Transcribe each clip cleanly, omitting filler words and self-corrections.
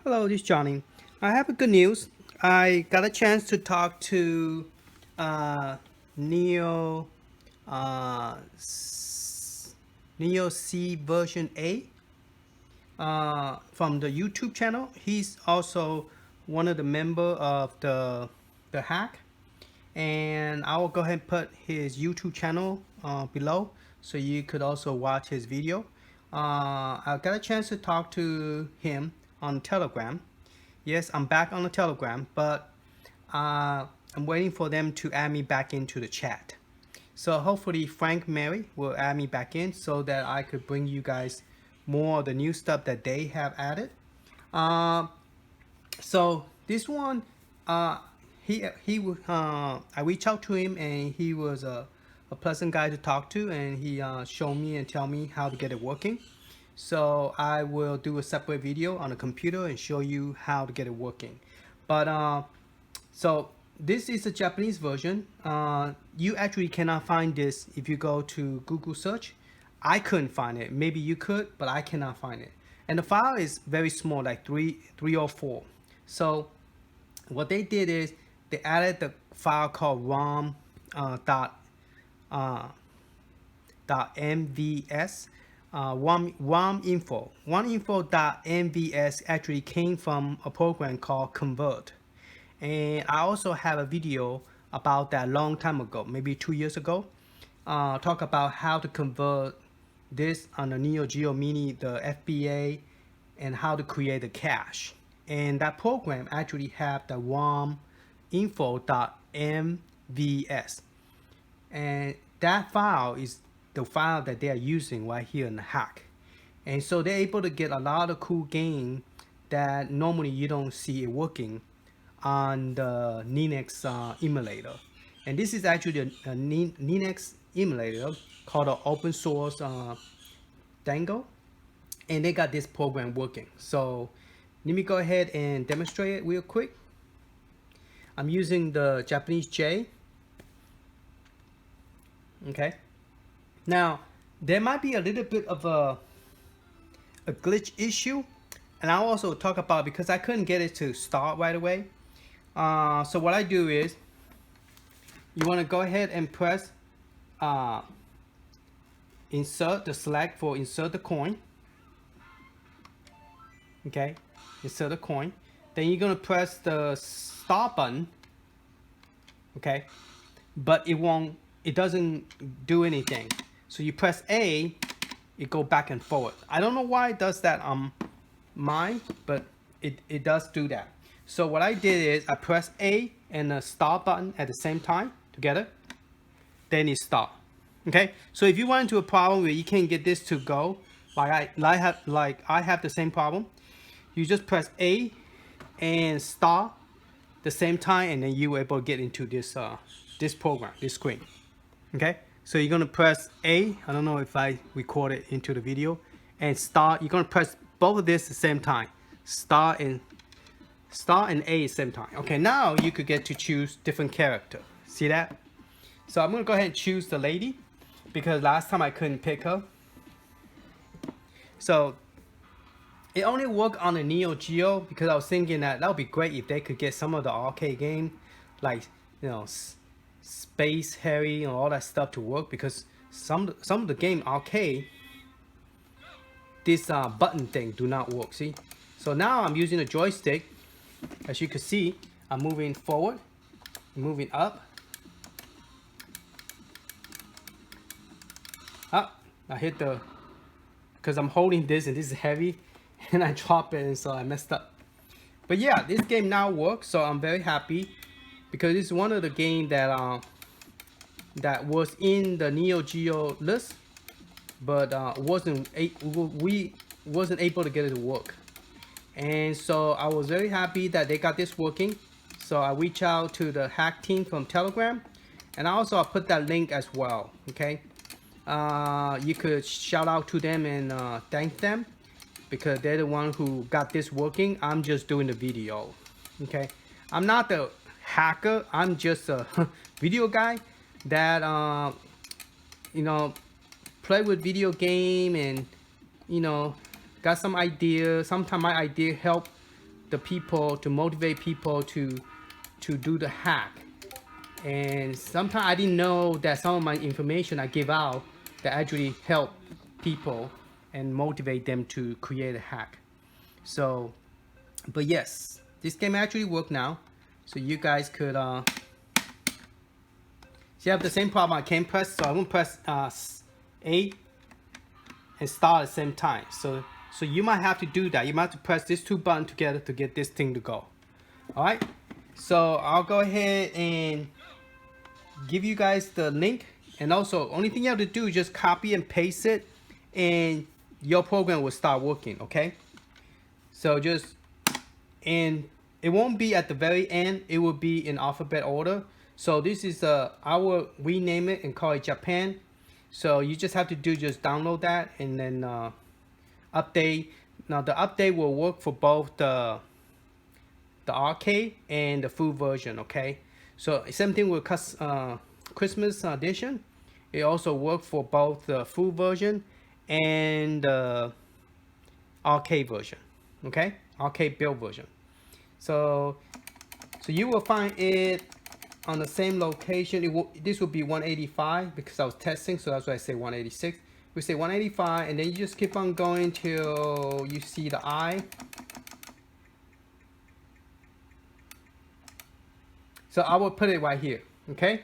Hello, this is Johnny. I have a good news. I got a chance to talk to Neo Neo C version A from the YouTube channel. He's also one of the member of the hack, and I will go ahead and put his YouTube channel below so you could also watch his video. I got a chance to talk to him on Telegram. Yes, I'm back on the Telegram, but I'm waiting for them to add me back into the chat. So hopefully Frank Mary will add me back in so that I could bring you guys more of the new stuff that they have added. So this one, I reached out to him and he was a pleasant guy to talk to, and he showed me and tell me how to get it working. So I will do a separate video on the computer and show you how to get it working. But so this is a Japanese version. You actually cannot find this if you go to Google search. I couldn't find it. Maybe you could, but I cannot find it. And the file is very small, like three or four. So what they did is they added the file called .mvs. .mvs actually came from a program called Convert, and I also have a video about that long time ago, maybe 2 years ago. Talk about how to convert this on the Neo Geo Mini, the FBA, and how to create a cache. And that program actually have the info.mvs, and that file is the file that they are using right here in the hack. And so they're able to get a lot of cool game that normally you don't see it working on the Linux emulator. And this is actually a Linux emulator called an open source Dango, and they got this program working. So let me go ahead and demonstrate it real quick. I'm using the Japanese J. Okay. Now, there might be a little bit of a glitch issue, and I'll also talk about because I couldn't get it to start right away. So what I do is, you want to go ahead and press insert the select for insert the coin. Okay, insert the coin. Then you're gonna press the start button. Okay, but it doesn't do anything. So you press A, it go back and forward. I don't know why it does that on mine, but it does do that. So what I did is I press A and the start button at the same time together, then it start. Okay, so if you run into a problem where you can't get this to go, like I have the same problem, you just press A and start the same time, and then you will able to get into this this program, this screen. Okay, so you're gonna press A. I don't know if I record it into the video, and start. You're gonna press both of this at the same time, start and A at the same time. Okay, now you could get to choose different character. See that? So I'm gonna go ahead and choose the lady because last time I couldn't pick her. So it only worked on the Neo Geo because I was thinking that would be great if they could get some of the arcade game, like, you know, Space Harry and all that stuff to work, because some of the game arcade, this button thing do not work. See, so now I'm using a joystick. As you can see, I'm moving forward, moving up. I hit the, because I'm holding this and this is heavy, and I drop it, and so I messed up. But yeah, this game now works, so I'm very happy because it's one of the game that was in the Neo Geo list, but we wasn't able to get it to work. And so I was very happy that they got this working. So I reached out to the hack team from Telegram, and also I put that link as well. Okay, you could shout out to them and thank them, because they're the one who got this working. I'm just doing the video. Okay, I'm not the hacker. I'm just a video guy that you know, play with video game and, you know, got some ideas. Sometimes my idea help the people, to motivate people to do the hack. And sometimes I didn't know that some of my information I give out that actually help people and motivate them to create a hack. So, but yes, this game actually work now. So you guys could see, I have the same problem. I can't press, so I won't press A and start at the same time. So you might have to do that. You might have to press these two buttons together to get this thing to go. All right. So I'll go ahead and give you guys the link, and also only thing you have to do is just copy and paste it, and your program will start working. Okay. So just, and it won't be at the very end. It will be in alphabet order. So this is I will rename it and call it Japan. So you just have to do, just download that and then update. Now the update will work for both the arcade and the full version. Okay. So same thing with Christmas edition. It also works for both the full version and the arcade version. Okay, arcade build version. So you will find it on the same location. This will be 185 because I was testing, so that's why I say 186. We say 185, and then you just keep on going till you see the I. So I will put it right here. Okay,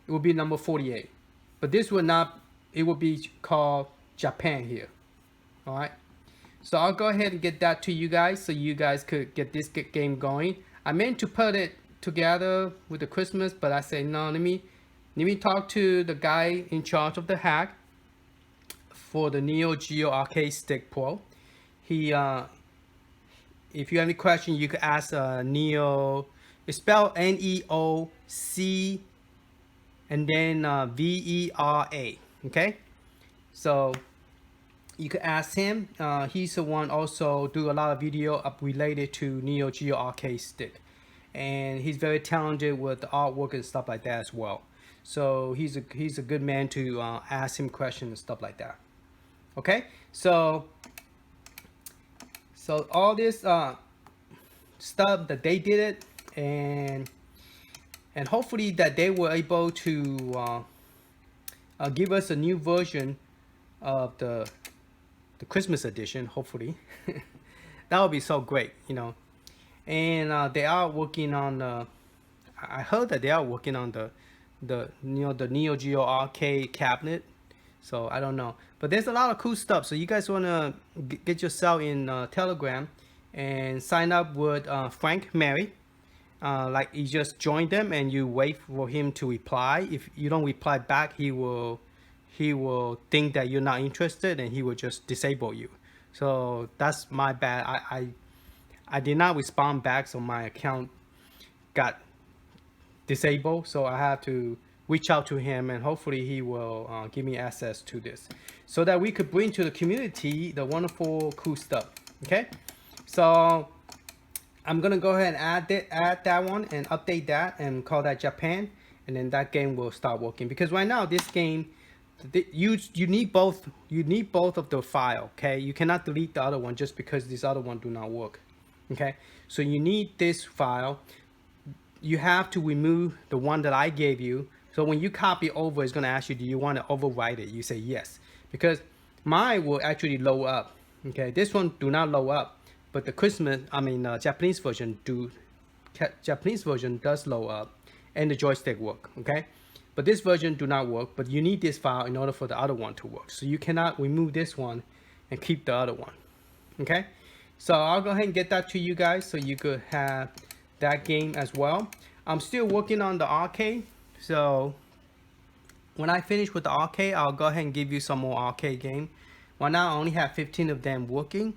it will be number 48, but this will not. It will be called Japan here. All right. So I'll go ahead and get that to you guys, so you guys could get this game going. I meant to put it together with the Christmas, but I say no. Let me talk to the guy in charge of the hack for the NeoGeo Arcade Stick Pro. He, if you have any question, you could ask Neo. It's spelled N-E-O-C and then V-E-R-A. Okay, so you could ask him. He's the one also do a lot of video up related to NeoGeo Arcade Stick, and he's very talented with the artwork and stuff like that as well. So he's a good man to ask him questions and stuff like that. Okay, so all this stuff that they did it, and hopefully that they were able to give us a new version of the Christmas edition. Hopefully that would be so great, you know. And they are working on I heard that they are working on the Neo Geo arcade cabinet. So I don't know, but there's a lot of cool stuff. So you guys want to get yourself in Telegram and sign up with Frank Mary. Like you just join them and you wait for him to reply. If you don't reply back, he will think that you're not interested, and he will just disable you. So that's my bad. I did not respond back, so my account got disabled. So I have to reach out to him, and hopefully he will give me access to this, so that we could bring to the community the wonderful cool stuff. Okay, so I'm gonna go ahead and add that one and update that and call that Japan, and then that game will start working. Because right now this game, you need both of the file. Okay, you cannot delete the other one just because this other one do not work. Okay, so you need this file. You have to remove the one that I gave you. So when you copy over, it's gonna ask you, do you want to overwrite it? You say yes, because mine will actually load up. Okay, this one do not load up, but the Japanese version does load up, and the joystick work. Okay, but this version do not work. But you need this file in order for the other one to work. So you cannot remove this one and keep the other one. Okay, so I'll go ahead and get that to you guys, so you could have that game as well. I'm still working on the arcade, so when I finish with the arcade, I'll go ahead and give you some more arcade game. Right now I only have 15 of them working,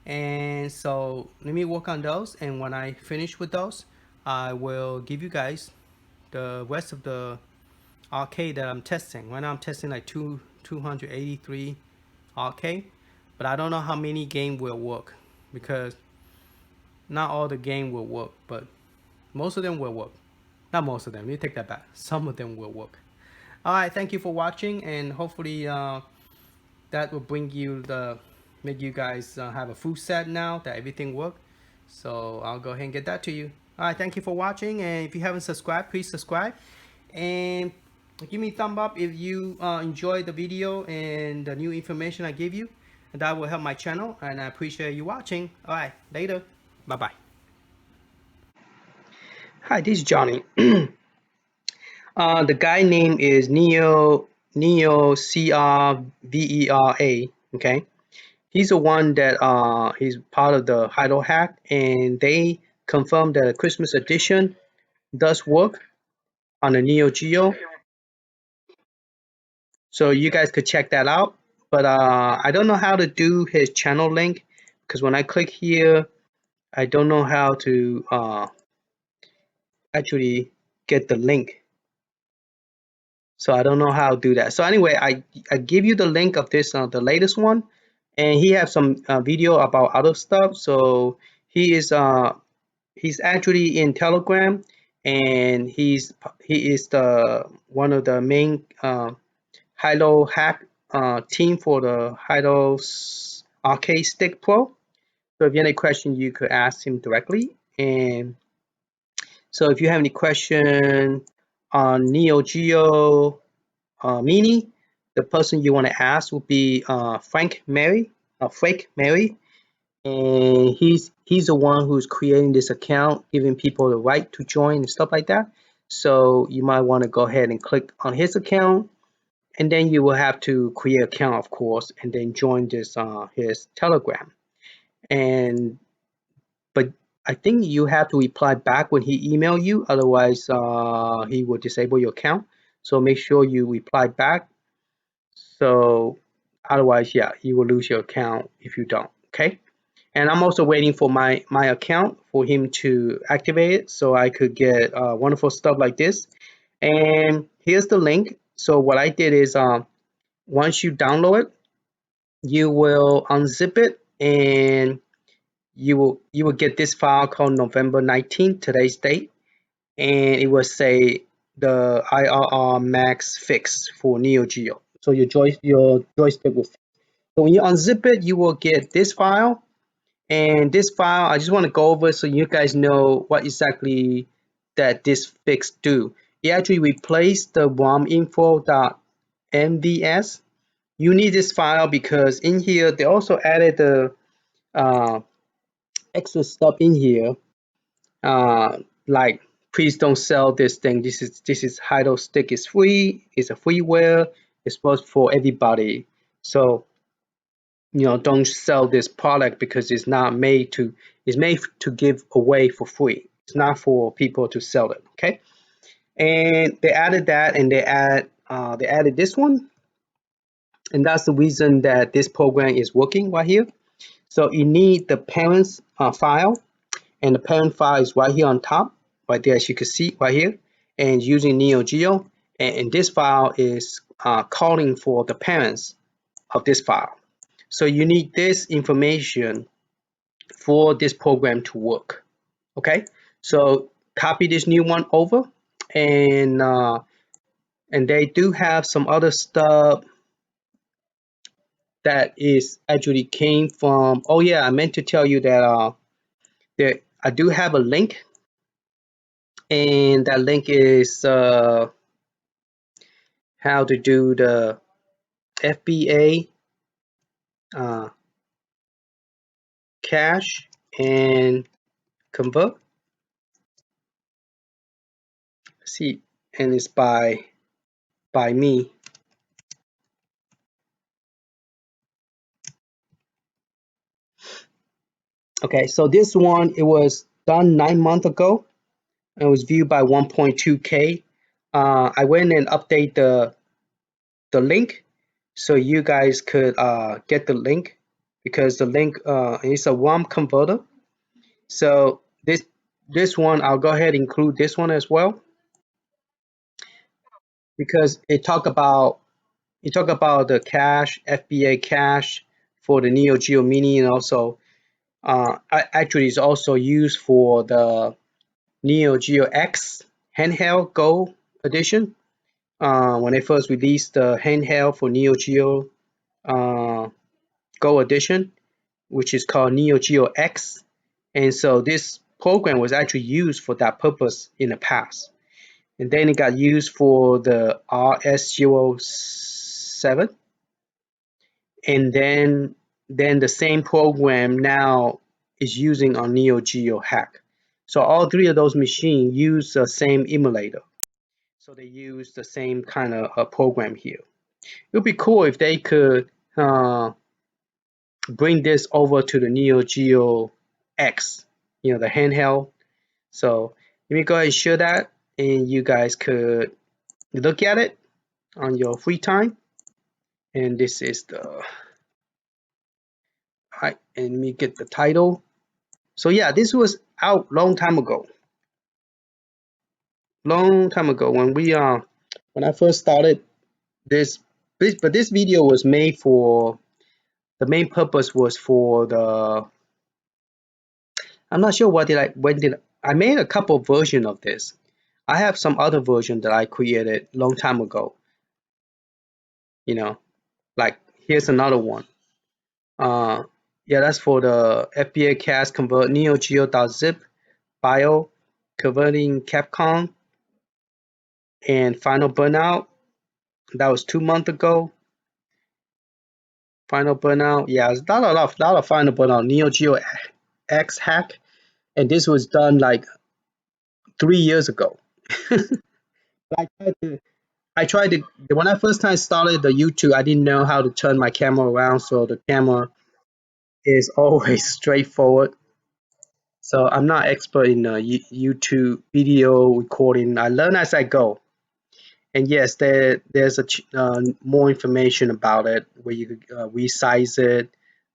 and so let me work on those, and when I finish with those, I will give you guys the rest of the arcade that I'm testing. Right now I'm testing like 283 arcade, but I don't know how many game will work, because not all the game will work, but most of them will work. Not most of them, let me take that back. Some of them will work. All right, thank you for watching, and hopefully that will bring you make you guys have a full set now that everything works. So I'll go ahead and get that to you. All right, thank you for watching, and if you haven't subscribed, please subscribe, and give me a thumb up if you enjoyed the video and the new information I gave you, and that will help my channel, and I appreciate you watching. All right, later. Bye bye. Hi, this is Johnny. The guy name is NeoCverA. Okay, he's the one that he's part of the Hydro hack, and they confirmed that the Christmas edition does work on the NeoGeo. So you guys could check that out. But I don't know how to do his channel link, because when I click here, I don't know how to actually get the link. So I don't know how to do that. So anyway, I give you the link of this the latest one, and he has some video about other stuff. So he's actually in Telegram, and he is the one of the main Hilo hack team for the Hilo Arcade Stick Pro. So if you have any question, you could ask him directly. And so if you have any question on NeoGeo Mini, the person you want to ask will be Frank Mary, and he's the one who's creating this account, giving people the right to join and stuff like that. So you might want to go ahead and click on his account, and then you will have to create an account, of course, and then join this his Telegram. And but I think you have to reply back when he email you, otherwise he will disable your account. So make sure you reply back. So otherwise, yeah, you will lose your account if you don't. Okay. And I'm also waiting for my account for him to activate it, so I could get wonderful stuff like this. And here's the link. So what I did is once you download it, you will unzip it, and you will get this file called November 19th, today's date, and it will say the IRR max fix for NeoGeo. So your joystick will. So when you unzip it, you will get this file, and this file I just want to go over so you guys know what exactly that this fix do. It actually replaced the rominfo.mvs. You need this file because in here they also added the uh, extra stuff in here, like please don't sell this thing. This is HyloStick is free. It's a freeware. It's supposed for everybody. So don't sell this product because it's made to give away for free. It's not for people to sell it. Okay, and they added that, and they added this one, and that's the reason that this program is working right here. So you need the parents file, and the parent file is right here on top, right there, as you can see right here, and using NeoGeo, and this file is calling for the parents of this file. So you need this information for this program to work. Okay, so copy this new one over, and they do have some other stuff that is actually came from. Oh yeah, I meant to tell you that I do have a link, and that link is how to do the FBA cache and convert. See, and it's by me. Okay, so this one, it was done 9 months ago. It was viewed by 1.2K. I went and update the link so you guys could get the link, because the link is a ROM converter. So this one, I'll go ahead and include this one as well, because it talk about the cache, FBACache for the NeoGeo Mini, and also actually it's also used for the NeoGeo X handheld Go edition. When they first released the handheld for NeoGeo Go edition, which is called NeoGeo X, And so this program was actually used for that purpose in the past. And then it got used for the RS07. And then the same program now is using on NeoGeo hack. So all three of those machines use the same emulator. So they use the same kind of program here. It would be cool if they could bring this over to the NeoGeo X, the handheld. So let me go ahead and share that, and you guys could look at it on your free time. And this is the and let me get the title. So yeah, this was out long time ago. Long time ago when I first started this, but this video was made for the main purpose was for the I'm not sure when did I made a couple version of this. I have some other version that I created long time ago. You know, like here's another one. Yeah, that's for the FBACache convert NeoGeo.zip bio converting Capcom and final burnout. That was 2 months ago. Final burnout. Yeah, it's not a lot of final burnout. NeoGeo X hack, and this was done like 3 years ago. I tried to when I first time started the YouTube, I didn't know how to turn my camera around, so the camera is always straightforward. So I'm not expert in YouTube video recording. I learn as I go. And yes, there's more information about it where you could resize it.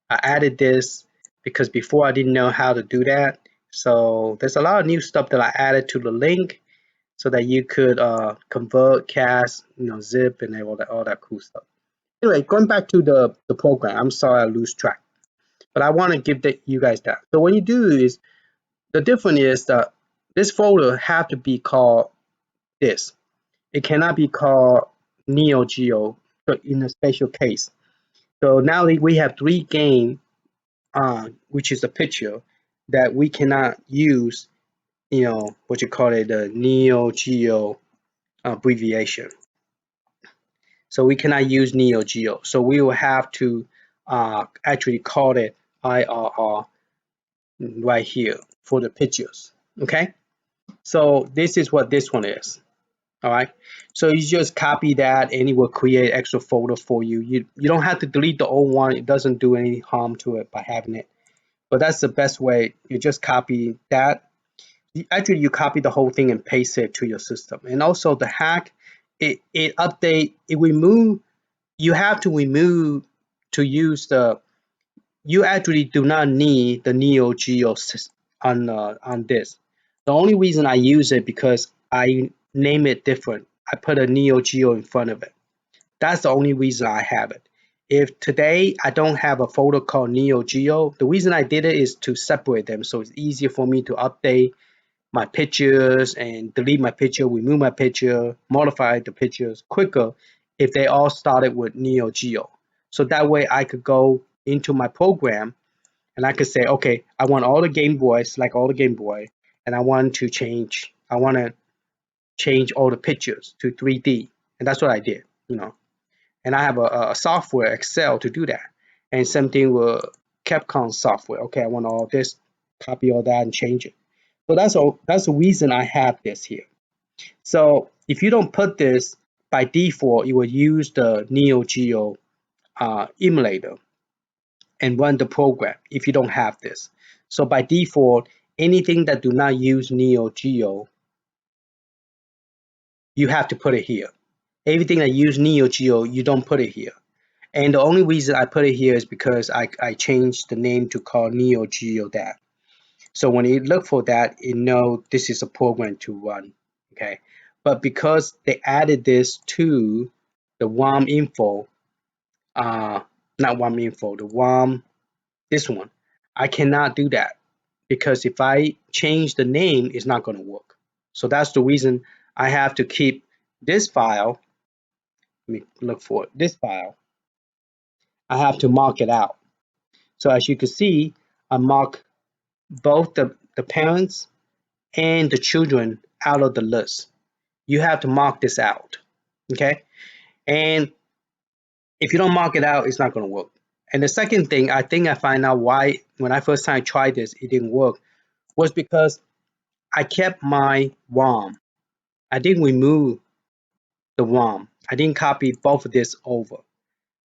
I added this because before I didn't know how to do that. So there's a lot of new stuff that I added to the link so that you could convert, cast, zip, and all that cool stuff. Anyway, going back to the program. I'm sorry I lose track, but I want to give you guys that. So what you do is the difference is that this folder have to be called this. It cannot be called NeoGeo in a special case. So now we have three games, which is a picture that we cannot use. What you call it, the NeoGeo abbreviation. So we cannot use NeoGeo. So we will have to actually call it IRR right here for the pictures. Okay. So this is what this one is. All right. So you just copy that and it will create extra folder for you. You don't have to delete the old one. It doesn't do any harm to it by having it. But that's the best way. You just copy that. Actually, you copy the whole thing and paste it to your system. And also the hack, it update, it remove, you have to remove to use you actually do not need the NeoGeo on this. The only reason I use it because I name it different. I put a NeoGeo in front of it. That's the only reason I have it. If today I don't have a folder called NeoGeo, the reason I did it is to separate them so it's easier for me to update my pictures and delete my picture, remove my picture, modify the pictures quicker if they all started with NeoGeo. So that way I could go into my program and I could say, okay, I want all the Game Boys, like all the Game Boy, and I want to change all the pictures to 3D. And that's what I did. And I have a software, Excel, to do that. And same thing with Capcom software. Okay, I want all this, copy all that and change it. So that's the reason I have this here. So if you don't put this by default, you will use the NeoGeo emulator and run the program if you don't have this. So by default, anything that do not use NeoGeo, you have to put it here. Everything that use NeoGeo, you don't put it here. And the only reason I put it here is because I changed the name to call NeoGeo that. So when you look for that, you know this is a program to run. Okay. But because they added this to the WOM info, not WOM info, the WOM, this one, I cannot do that because if I change the name, it's not going to work. So that's the reason I have to keep this file. Let me look for it. This file. I have to mark it out. So as you can see, I mark both the parents and the children out of the list. You have to mark this out, okay? And if you don't mark it out, it's not going to work. And the second thing, I think I find out why when I first time tried this, it didn't work, was because I kept my ROM. I didn't remove the ROM. I didn't copy both of this over.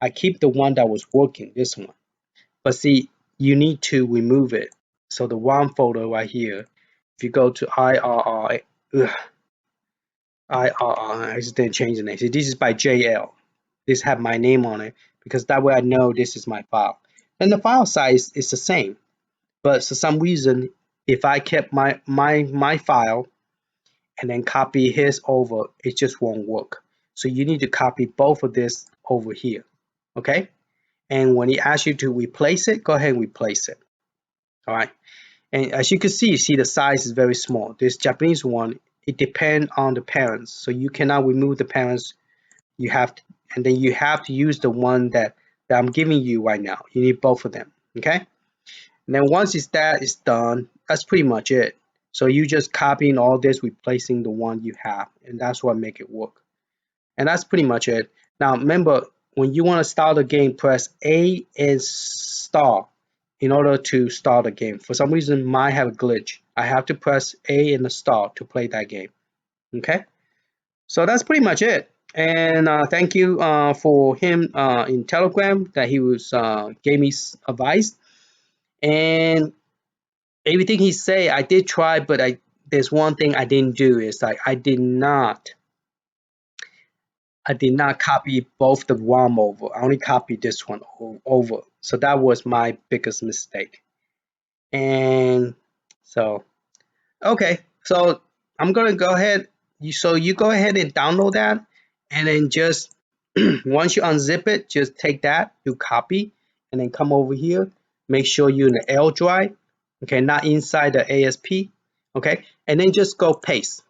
I keep the one that was working, this one. But see, you need to remove it. So the ROM folder right here, if you go to IRR, I just didn't change the name. See, this is by JL. This have my name on it because that way I know this is my file. And the file size is the same, but for some reason, if I kept my file and then copy his over, it just won't work. So you need to copy both of this over here, okay? And when he asks you to replace it, go ahead and replace it. All right. And as you can see the size is very small. This Japanese one, it depends on the parents. So you cannot remove the parents. You have to, and then you have to use the one that I'm giving you right now. You need both of them. Okay. And then once that is done, that's pretty much it. So you just copying all this, replacing the one you have, and that's what make it work. And that's pretty much it. Now remember, when you want to start the game, press A and start in order to start the game. For some reason, mine have a glitch. I have to press A and the start to play that game. Okay, so that's pretty much it. And thank you for him in Telegram that he was gave me advice, and everything he say I did try, but there's one thing I didn't do is like I did not copy both the ROM over. I only copied this one over. So that was my biggest mistake. And so, okay. So I'm going to go ahead. So you go ahead and download that. And then just, once you unzip it, just take that, do copy, and then come over here. Make sure you're in the L drive. Okay, not inside the ASP. Okay, and then just go paste.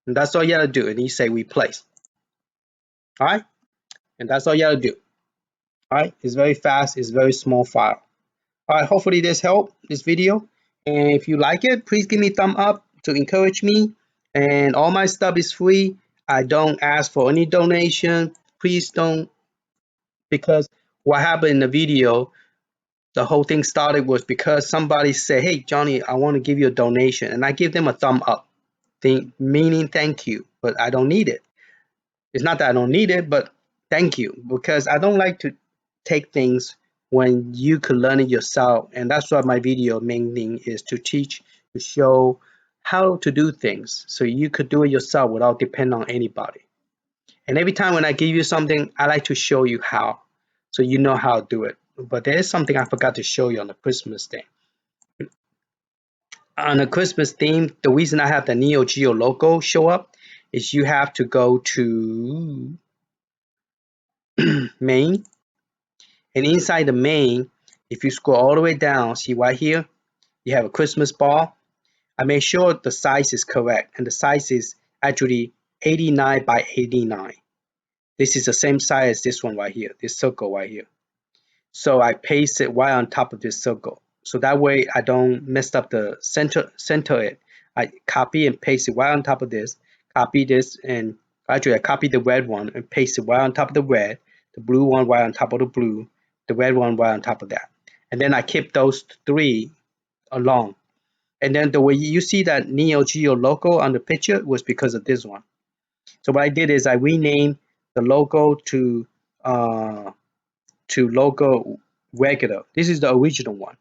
And that's all you got to do. And you say replace. All right. And that's all you got to do. All right, it's very fast, it's very small file. All right, hopefully this helped this video, and if you like it, please give me a thumb up to encourage me. And all my stuff is free. I don't ask for any donation. Please don't, because what happened in the video, the whole thing started was because somebody said, hey Johnny, I want to give you a donation, and I give them a thumb up, meaning thank you, but I don't need it. It's not that I don't need it, but thank you, because I don't like to take things when you could learn it yourself. And that's what my video main thing is, to teach, to show how to do things so you could do it yourself without depending on anybody. And every time when I give you something, I like to show you how, so you know how to do it. But there is something I forgot to show you on the Christmas thing. On the Christmas theme, the reason I have the NeoGeo logo show up is you have to go to main, and inside the main, if you scroll all the way down, see right here, you have a Christmas ball. I make sure the size is correct, and the size is actually 89 by 89. This is the same size as this one right here, this circle right here. So I paste it right on top of this circle. So that way I don't mess up the center it. I copy and paste it right on top of this, copy this, and actually I copy the red one and paste it right on top of the red, the blue one right on top of the blue, the red one right on top of that. And then I keep those three along. And then the way you see that NeoGeo logo on the picture was because of this one. So what I did is I renamed the logo to logo regular. This is the original one,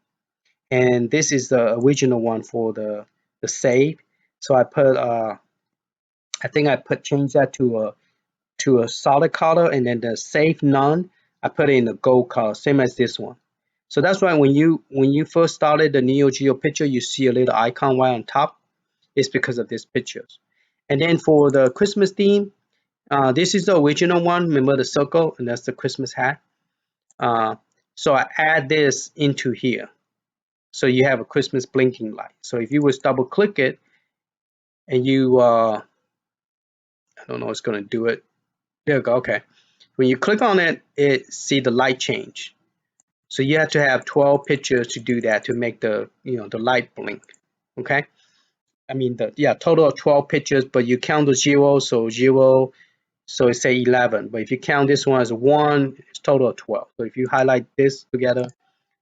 and this is the original one for the save. So I put I think I change that to a solid color, and then the save none, I put it in the gold color, same as this one. So that's why when you first started the NeoGeo picture, you see a little icon right on top. It's because of this pictures. And then for the Christmas theme, this is the original one. Remember the circle, and that's the Christmas hat. Uh, so I add this into here. So you have a Christmas blinking light. So if you was double click it and you, I don't know, it's going to do it. There you go. Okay. When you click on it, it see the light change. So you have to have 12 pictures to do that, to make the the light blink. Okay, I mean total of 12 pictures, but you count the zero, so zero, so it's say 11. But if you count this one as 1, it's total of 12. So if you highlight this together,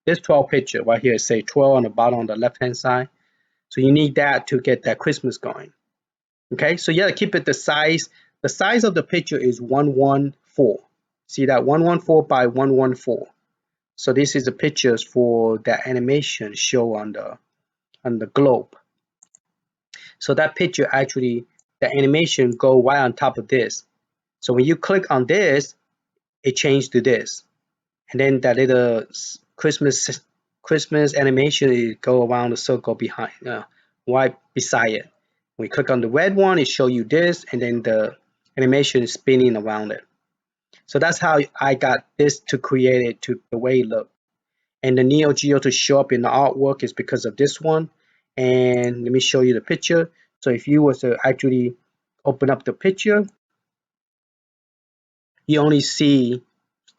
this 12 picture right here, say 12 on the bottom on the left hand side. So you need that to get that Christmas going. Okay, so you gotta keep it the size. The size of the picture is 114. See that 114 by 114. So this is the pictures for that animation show on the globe. So that picture actually, the animation go right on top of this. So when you click on this, it changed to this, and then that little Christmas animation is go around the circle behind, right beside it. When you click on the red one, it show you this, and then the animation is spinning around it. So that's how I got this to create it to the way it look. And the NeoGeo to show up in the artwork is because of this one. And let me show you the picture. So if you were to actually open up the picture, you only see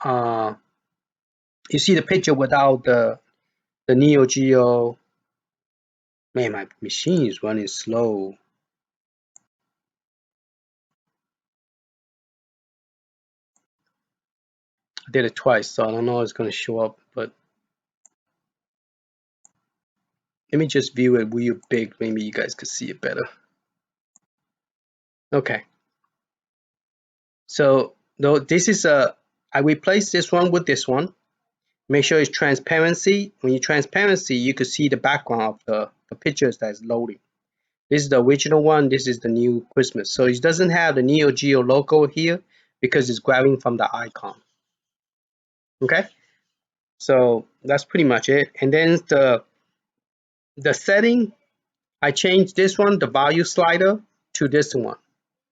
you see the picture without the NeoGeo. Man, my machine is running slow. I did it twice, so I don't know if it's going to show up, but let me just view it real big. Maybe you guys could see it better. Okay. So though this is I replaced this one with this one. Make sure it's transparency. When you transparency, you could see the background of the pictures that's loading. This is the original one. This is the new Christmas. So it doesn't have the NeoGeo logo here because it's grabbing from the icon. Okay. So that's pretty much it. And then the setting, I changed this one, the value slider, to this one.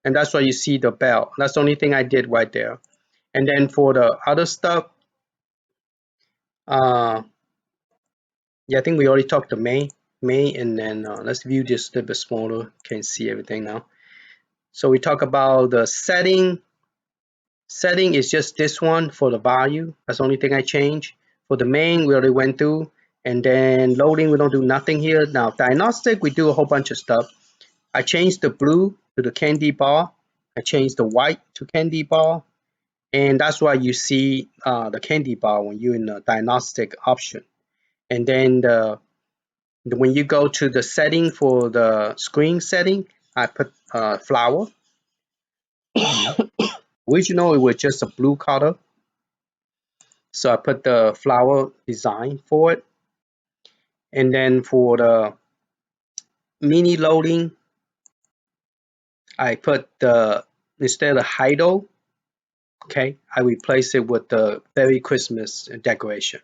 And that's why you see the bell. That's the only thing I did right there. And then for the other stuff, yeah, I think we already talked to May, and then let's view this a little bit smaller. Can see everything now. So we talk about the setting. Setting is just this one for the value. That's the only thing I changed. For the main, we already went through. And then loading, we don't do nothing here. Now diagnostic, we do a whole bunch of stuff. I changed the blue to the candy bar. I changed the white to candy bar. And that's why you see the candy bar when you're in the diagnostic option. And then when you go to the setting for the screen setting, I put flower. Original, it was just a blue color. So I put the flower design for it. And then for the mini loading, I put instead of Hydro, okay, I replace it with the Merry Christmas decoration.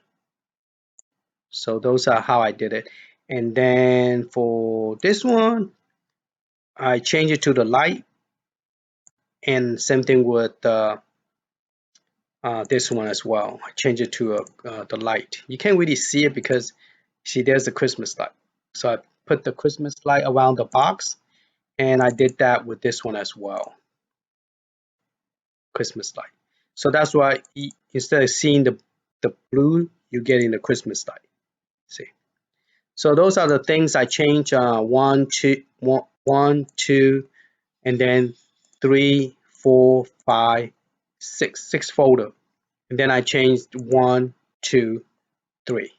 So those are how I did it. And then for this one, I change it to the light, and same thing with this one as well. I change it to the light. You can't really see it because see there's the Christmas light. So I put the Christmas light around the box, and I did that with this one as well. Christmas light. So that's why instead of seeing the blue, you're getting the Christmas light. See. So those are the things I changed. 1, 2, and then 3, 4, 5, 6 folder. And then I changed 1, 2, 3.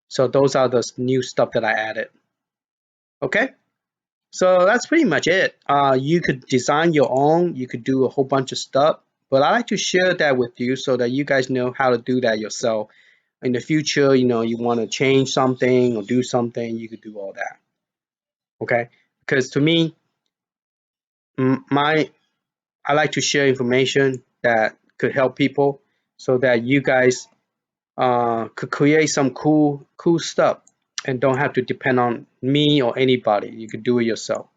So those are the new stuff that I added. Okay. So that's pretty much it. You could design your own. You could do a whole bunch of stuff. But I like to share that with you so that you guys know how to do that yourself. In the future, you want to change something or do something, you could do all that. Okay? Because to me, I like to share information that could help people so that you guys could create some cool stuff and don't have to depend on me or anybody. You could do it yourself.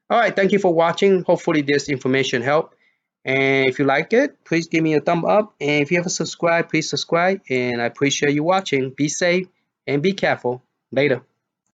All right, thank you for watching. Hopefully this information helped. And if you like it, please give me a thumb up. And if you haven't subscribed, please subscribe. And I appreciate you watching. Be safe and be careful. Later.